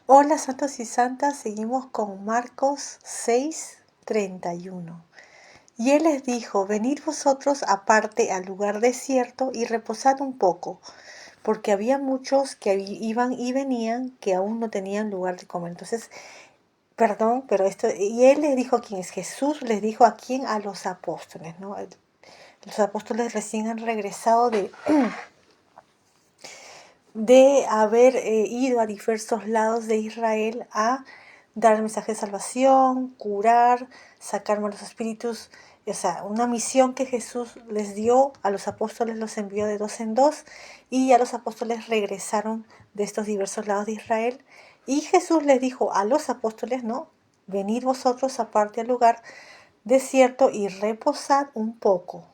Hola santos y santas, seguimos con Marcos 6:31. Y él les dijo, venid vosotros aparte al lugar desierto y reposad un poco, porque había muchos que iban y venían que aún no tenían lugar de comer. Entonces, perdón, pero esto, y él les dijo a quién es, Jesús les dijo a quién, a los apóstoles, ¿no? Los apóstoles recién han regresado de haber ido a diversos lados de Israel a dar el mensaje de salvación, curar, sacar malos espíritus. O sea, una misión que Jesús les dio a los apóstoles, los envió de dos en dos, y ya los apóstoles regresaron de estos diversos lados de Israel. Y Jesús les dijo a los apóstoles, ¿no? Venid vosotros aparte al lugar desierto y reposad un poco,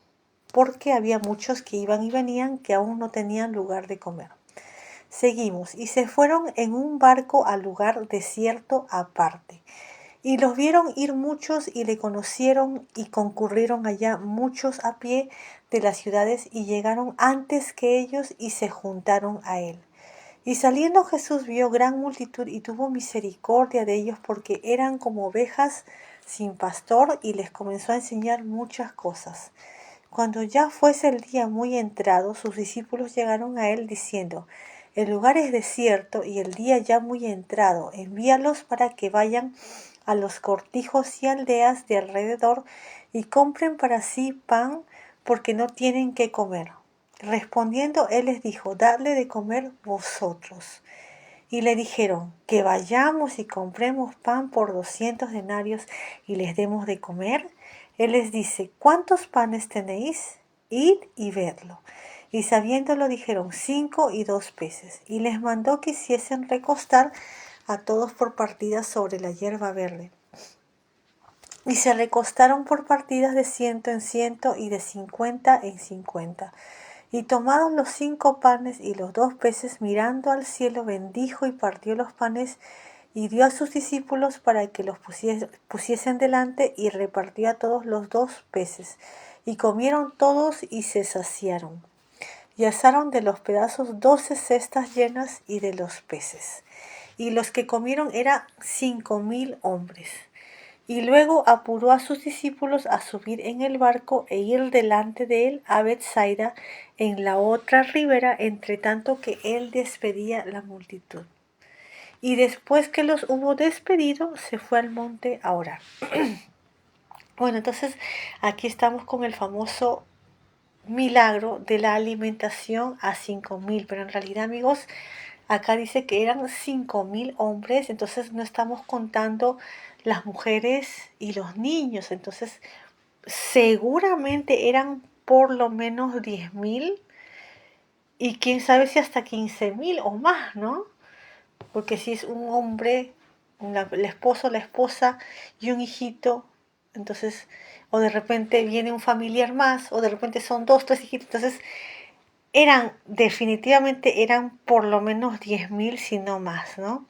porque había muchos que iban y venían que aún no tenían lugar de comer. Seguimos, y se fueron en un barco al lugar desierto aparte. Y los vieron ir muchos y le conocieron y concurrieron allá muchos a pie de las ciudades y llegaron antes que ellos y se juntaron a él. Y saliendo Jesús vio gran multitud y tuvo misericordia de ellos porque eran como ovejas sin pastor y les comenzó a enseñar muchas cosas. Cuando ya fuese el día muy entrado, sus discípulos llegaron a él diciendo, el lugar es desierto y el día ya muy entrado, envíalos para que vayan a los cortijos y aldeas de alrededor y compren para sí pan porque no tienen qué comer. Respondiendo él les dijo, dadle de comer vosotros. Y le dijeron, que vayamos y compremos pan por 200 denarios y les demos de comer. Él les dice, ¿cuántos panes tenéis? Id y vedlo. Y sabiéndolo dijeron, 5 y 2 peces. Y les mandó que hiciesen recostar a todos por partidas sobre la hierba verde. Y se recostaron por partidas de 100 en 100 y de 50 en 50. Y tomados los 5 panes y los 2 peces, mirando al cielo, bendijo y partió los panes y dio a sus discípulos para que los pusiesen delante y repartió a todos los 2 peces. Y comieron todos y se saciaron. Y asaron de los pedazos 12 cestas llenas y de los peces. Y los que comieron eran 5.000 hombres. Y luego apuró a sus discípulos a subir en el barco e ir delante de él a Bethsaida en la otra ribera, entre tanto que él despedía la multitud. Y después que los hubo despedido, se fue al monte a orar. Bueno, entonces aquí estamos con el famoso milagro de la alimentación a 5.000, pero en realidad, amigos, acá dice que eran 5.000 hombres, entonces no estamos contando las mujeres y los niños, entonces seguramente eran por lo menos 10.000 y quién sabe si hasta 15.000 o más, ¿no? Porque si es un hombre, el esposo, la esposa y un hijito, entonces, o de repente viene un familiar más, o de repente son dos, tres hijitos, entonces definitivamente eran por lo menos 10.000, si no más, ¿no?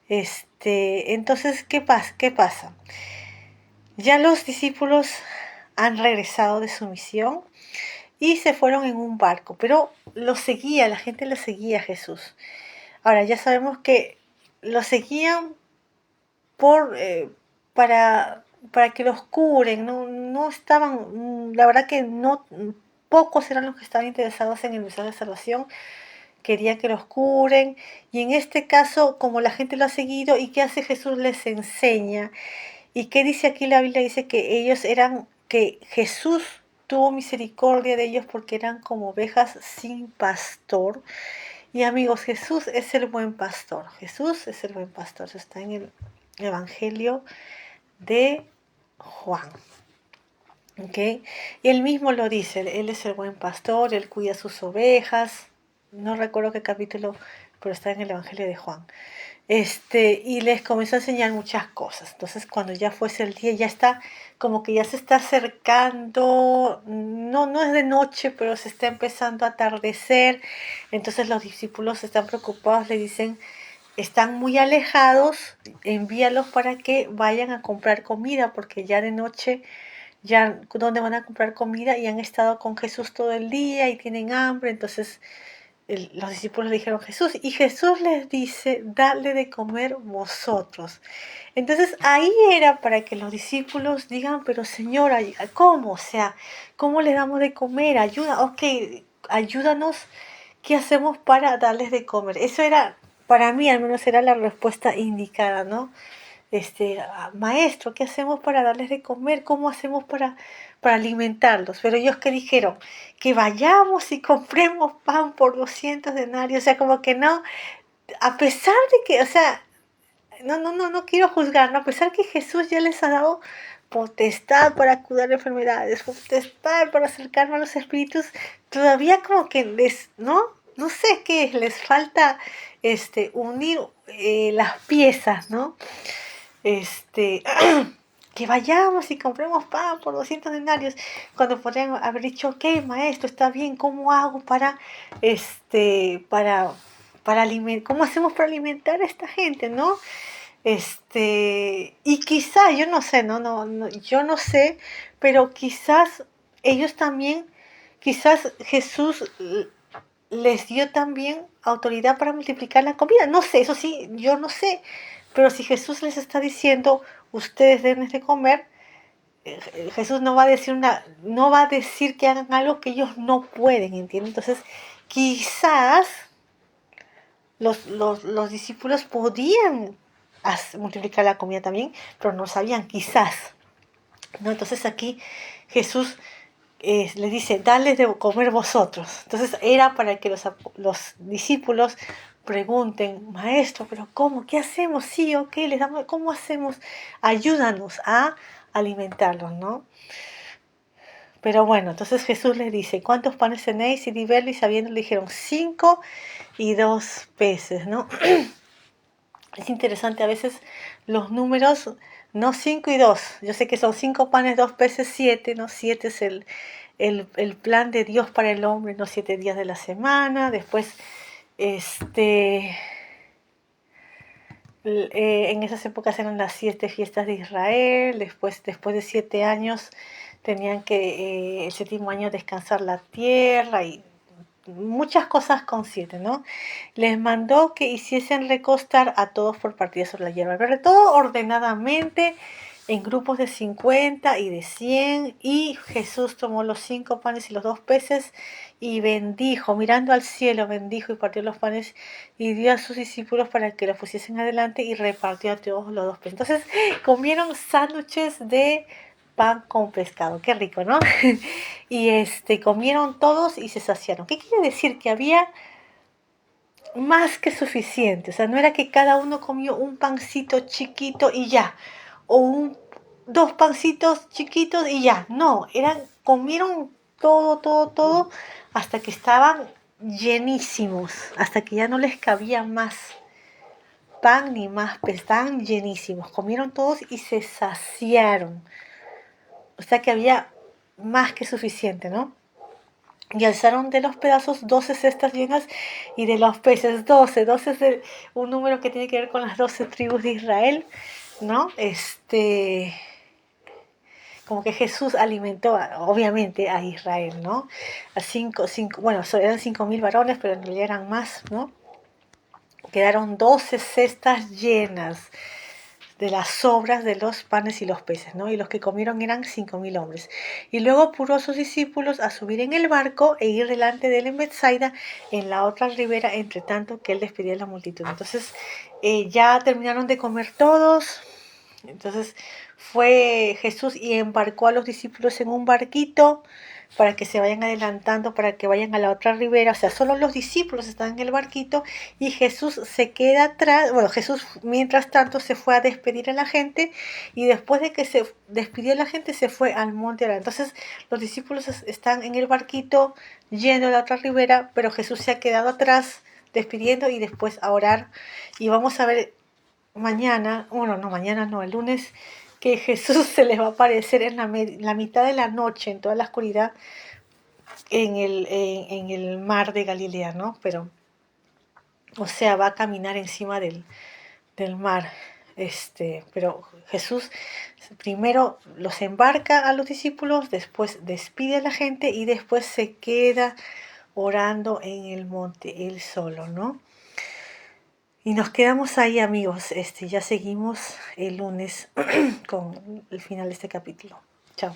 Entonces, ¿qué pasa? Ya los discípulos han regresado de su misión y se fueron en un barco, pero la gente lo seguía a Jesús. Ahora, ya sabemos que lo seguían por, para que los curen, no estaban, la verdad que no, pocos eran los que estaban interesados en el mensaje de salvación, querían que los curen, y en este caso, como la gente lo ha seguido, ¿y qué hace Jesús? Les enseña. ¿Y qué dice aquí la Biblia? Dice que Jesús tuvo misericordia de ellos porque eran como ovejas sin pastor. Y amigos, Jesús es el buen pastor. Jesús es el buen pastor. Eso está en el Evangelio de Juan. ¿Ok? Y él mismo lo dice, él es el buen pastor, él cuida sus ovejas. No recuerdo qué capítulo, pero está en el Evangelio de Juan. Y les comenzó a enseñar muchas cosas. Entonces, cuando ya fuese el día, ya está, como que ya se está acercando, no es de noche, pero se está empezando a atardecer. Entonces los discípulos están preocupados, le dicen, están muy alejados, envíalos para que vayan a comprar comida, porque ya de noche, ya donde van a comprar comida y han estado con Jesús todo el día y tienen hambre, entonces los discípulos le dijeron Jesús, y Jesús les dice, dadle de comer vosotros. Entonces ahí era para que los discípulos digan, pero Señor, ¿cómo? O sea, ¿cómo le damos de comer? Ayuda, ok, ayúdanos, ¿qué hacemos para darles de comer? Eso era, para mí al menos era la respuesta indicada, ¿no? Maestro, ¿qué hacemos para darles de comer? ¿Cómo hacemos para alimentarlos? Pero ellos que dijeron, que vayamos y compremos pan por 200 denarios, o sea, como que no, a pesar de que, o sea, no quiero juzgar, ¿no? A pesar que Jesús ya les ha dado potestad para curar enfermedades, potestad para acercarme a los espíritus, todavía como que ¿no? No sé qué es, les falta unir las piezas, ¿no? Que vayamos y compremos pan por 200 denarios, cuando podrían haber dicho, ok, maestro, está bien, ¿cómo hago cómo hacemos para alimentar a esta gente, ¿no? Y quizás, yo no sé, yo no sé, pero quizás ellos también, quizás Jesús les dio también autoridad para multiplicar la comida. No sé, eso sí, yo no sé. Pero si Jesús les está diciendo, ustedes deben de comer, Jesús no va a decir que hagan algo que ellos no pueden, ¿entienden? Entonces, quizás los discípulos podían multiplicar la comida también, pero no sabían, quizás, ¿no? Entonces aquí Jesús les dice, dales de comer vosotros. Entonces era para que los discípulos pregunten, maestro, pero ¿cómo? ¿Qué hacemos? Sí, ok, les damos, ¿cómo hacemos? Ayúdanos a alimentarlos, ¿no? Pero bueno, entonces Jesús les dice, ¿cuántos panes tenéis? Y di verlo, y sabiendo le dijeron 5 y 2 peces, ¿no? Es interesante a veces los números, no 5 y 2. Yo sé que son 5 panes, 2 peces, 7, ¿no? 7 es el plan de Dios para el hombre, los 7 días de la semana. Después, en esas épocas eran las 7 fiestas de Israel. Después de 7 años tenían que el séptimo año descansar la tierra y muchas cosas con 7, ¿no? Les mandó que hiciesen recostar a todos por partidas sobre la hierba verde, todo ordenadamente, en grupos de 50 y de 100, y Jesús tomó los 5 panes y los 2 peces y bendijo, mirando al cielo, bendijo y partió los panes y dio a sus discípulos para que los pusiesen adelante y repartió a todos los 2 peces. Entonces comieron sándwiches de pan con pescado, qué rico, ¿no? Y comieron todos y se saciaron. ¿Qué quiere decir? Que había más que suficiente, o sea, no era que cada uno comió un pancito chiquito y ya, o dos pancitos chiquitos y ya, no, comieron todo, hasta que estaban llenísimos, hasta que ya no les cabía más pan ni más, pues estaban llenísimos, comieron todos y se saciaron, o sea que había más que suficiente, ¿no? Y alzaron de los pedazos 12 cestas llenas y de los peces 12. 12 es un número que tiene que ver con las 12 tribus de Israel, ¿no? Como que Jesús alimentó, obviamente, a Israel, ¿no? Bueno, eran 5.000 varones, pero en realidad eran más, ¿no? Quedaron 12 cestas llenas de las sobras de los panes y los peces, ¿no? Y los que comieron eran 5.000 hombres. Y luego apuró a sus discípulos a subir en el barco e ir delante de él en Bethsaida, en la otra ribera, entre tanto que él despedía a la multitud. Entonces ya terminaron de comer todos. Entonces fue Jesús y embarcó a los discípulos en un barquito para que se vayan adelantando, para que vayan a la otra ribera. O sea, solo los discípulos están en el barquito y Jesús se queda atrás. Bueno, Jesús mientras tanto se fue a despedir a la gente y después de que se despidió a la gente se fue al monte a orar. Entonces los discípulos están en el barquito yendo a la otra ribera, pero Jesús se ha quedado atrás despidiendo y después a orar. Y vamos a ver mañana, bueno, no, mañana no, el lunes, que Jesús se les va a aparecer en la mitad de la noche, en toda la oscuridad, en el mar de Galilea, ¿no? Pero, o sea, va a caminar encima del mar. Pero Jesús primero los embarca a los discípulos, después despide a la gente y después se queda orando en el monte, él solo, ¿no? Y nos quedamos ahí, amigos. Ya seguimos el lunes con el final de este capítulo. Chao.